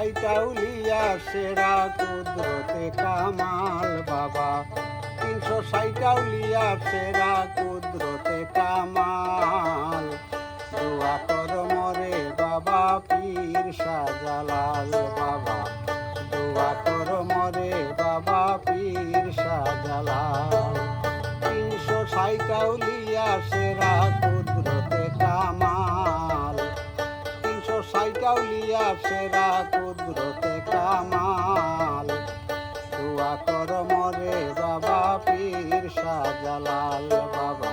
সাইটাউলিয়া সেরা কুদরতে কামাল বাবা 360 সেরা কুদরতে কামাল দোয়া কর মরে বাবা পীর শাহজালাল বাবা দোয়া কর মরে বাবা পীর শাহজালাল 360 সেরা কুদরতে কামাল 360 সেরা কুদরতে কামাল দোয়া কর মরে বাবা পীর শাহজালাল বাবা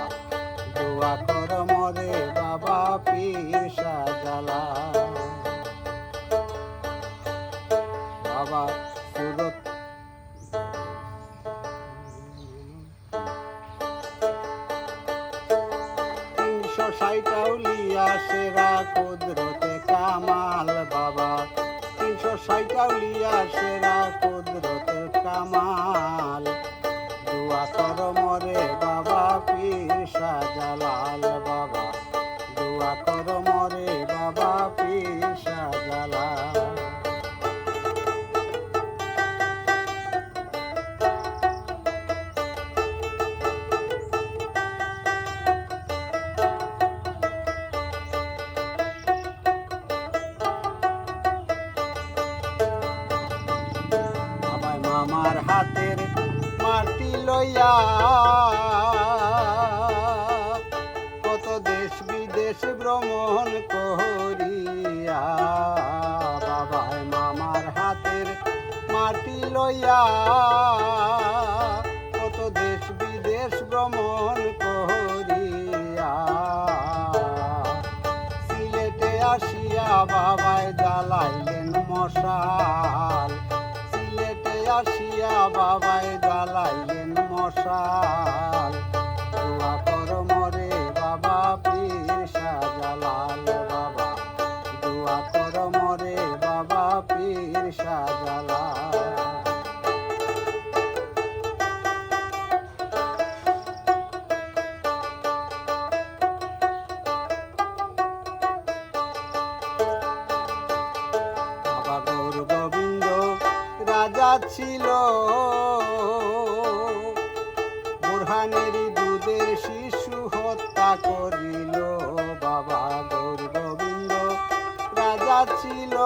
দোয়া কর মরে বাবা পীর শাহজালাল বাবা সুরত 360 সেরা কুদরতে কামাল বাবা 360 সেরা কুদরতে কামাল দোয়া কর মরে বাবা পীর শাহজালাল বাবা দোয়া কর মরে বাবা পীর শাহজালাল আমার হাতের মাটি লইয়া কত দেশ বিদেশ ভ্রমণ করিয়া বাবায় মামার হাতের মাটি লইয়া কত দেশ বিদেশ ভ্রমণ করিয়া সিলেটে আসিয়া বাবায় জ্বালাইলেন মশাল আসিয়া বাবায় জ্বালাইলেন মশাল দোয়া কর মরে বাবা পীর শাহজালাল বাবা দোয়া কর মরে বাবা পীর শাহজালাল বাবা গৌর গোবিন্দ রাজা ছিল বুরহানেরই দুধের শিশু হত্যা করিল বাবা গৌর গোবিন্দ রাজা ছিল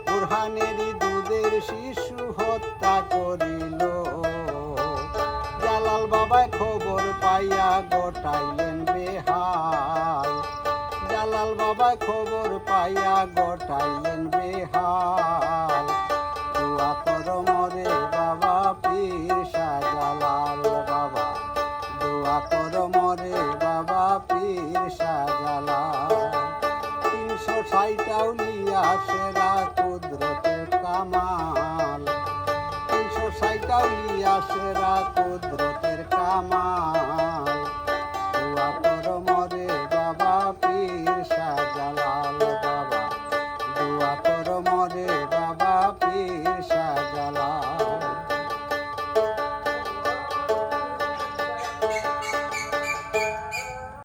বুরহানেরই দুধের শিশু হত্যা করিল জালাল বাবায় খবর পাইয়া গোটাইলেন বেহাল জালাল বাবা খবর পাইয়া গোটাইলেন বেহাল দোয়া কর মরে বাবা পীর শাহজালাল বাবা দোয়া কর মরে বাবা পীর শাহজালাল 360 সেরা কুদরতের কামাল 360 সেরা কুদরতের কামাল